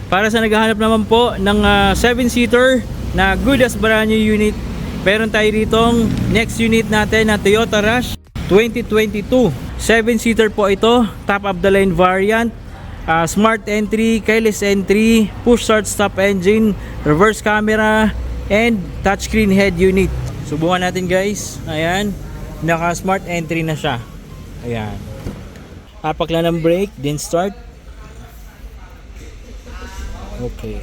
Para sa naghahanap naman po ng 7-seater na good as brand new unit, meron tayo ditong next unit natin na Toyota Rush 2022. 7-seater po ito, top of the line variant, smart entry, keyless entry, push start stop engine, reverse camera, and touchscreen head unit. Subukan natin guys. Ayan, naka smart entry na siya. Ayan, apak lang ng brake, then start. Okay.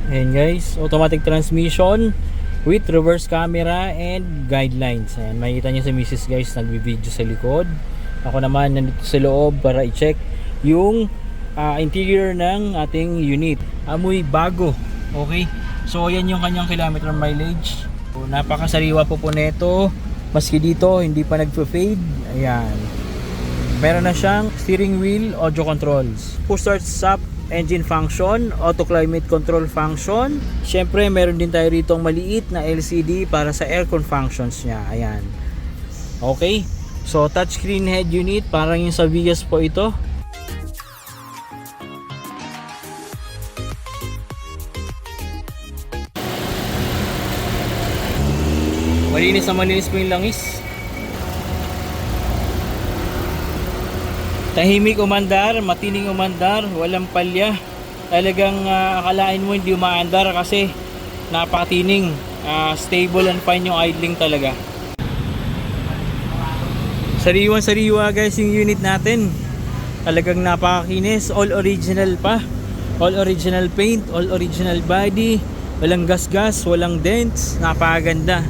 Ayan guys, automatic transmission with reverse camera and guidelines. Ayan, makikita nyo sa misis guys, nagbi-video sa likod. Ako naman nandito sa loob para i-check yung interior ng ating unit. Amoy bago. Okay, so yan yung kanyang kilometer mileage. So, napakasariwa po nito. Maski dito hindi pa nagpo-fade. Ayan, meron na siyang steering wheel, audio controls, push start stop engine function, auto climate control function. Syempre meron din tayo rito maliit na LCD para sa aircon functions niya. Ayan, okay, so touchscreen head unit, parang yung sa Vios po ito. Malinis na malinis po yung langis. Tahimik umandar, matining umandar, walang palya. Talagang akalain mo hindi umaandar kasi napakatining. Stable and fine yung idling talaga. Sariwan sariwa guys yung unit natin. Talagang napakakinis. All original pa. All original paint, all original body. Walang gas-gas, walang dents. Napakaganda.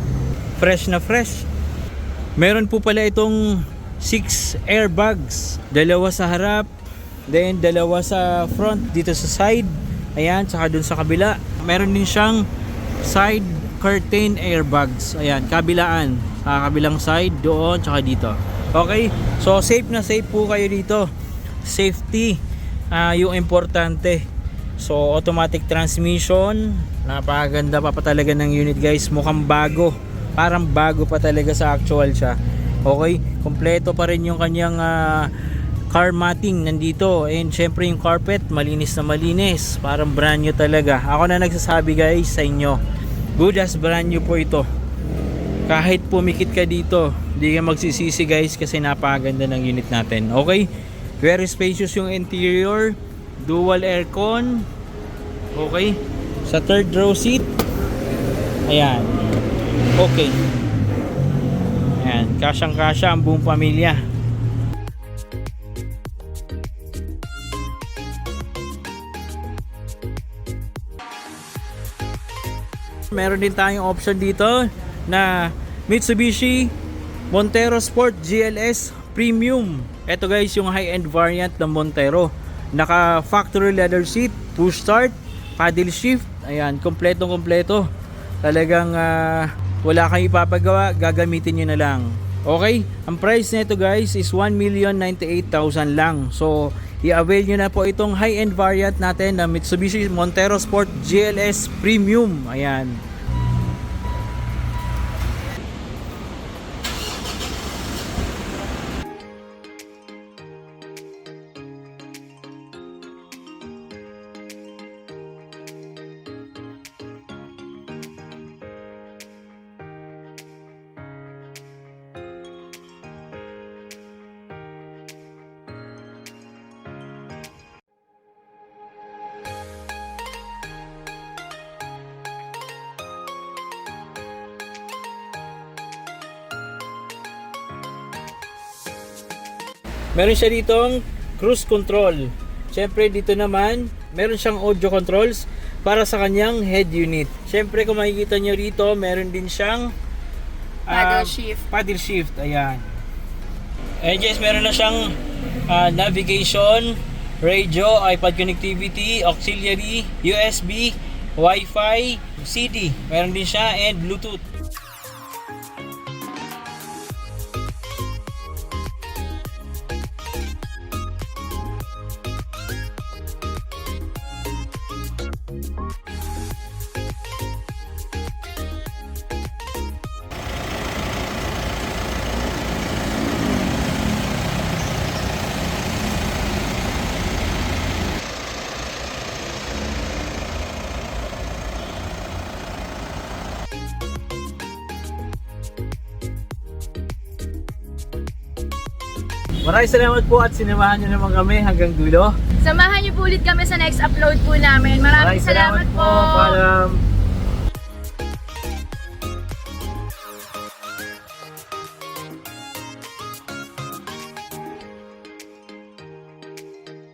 Fresh na fresh. Meron po pala itong 6 airbags, dalawa sa harap, then dalawa sa front dito sa side. Ayan, saka dun sa kabila. Meron din siyang side curtain airbags. Ayan, kabilaan, kabilang side doon, saka dito. Okay, so safe na safe po kayo dito. Safety yung importante. So automatic transmission, napakaganda pa talaga ng unit guys. Mukhang bago, parang bago pa talaga sa actual siya. Okay, kompleto pa rin yung kanyang car matting nandito, and syempre yung carpet malinis na malinis, parang brand new talaga. Ako na nagsasabi guys sa inyo, good as brand new po ito. Kahit pumikit ka dito, hindi ka magsisisi guys, kasi napakaganda ng unit natin. Okay, very spacious yung interior, dual aircon. Okay, sa third row seat. Ayan, okay. Ayan, kasyang-kasya ang buong pamilya. Meron din tayong option dito na Mitsubishi Montero Sport GLS Premium. Ito guys yung high-end variant ng Montero. Naka factory leather seat, push start, paddle shift. Ayan, kompletong kompleto. Talagang wala kang ipapagawa, gagamitin nyo na lang. Okay, ang price nito guys is 1,098,000 lang. So i-avail nyo na po itong high-end variant natin na Mitsubishi Montero Sport GLS Premium. Ayan. Meron siya ditong cruise control. Siyempre dito naman, meron siyang audio controls para sa kanyang head unit. Siyempre kung makikita nyo rito, meron din siyang paddle shift. Ayan. And guys, meron na siyang navigation, radio, iPad connectivity, auxiliary, USB, Wi-Fi, CD. Meron din siya, and Bluetooth. Maraming salamat po at sinamahan nyo naman kami hanggang dulo. Samahan niyo po ulit kami sa next upload po namin. Maraming salamat po. Paalam.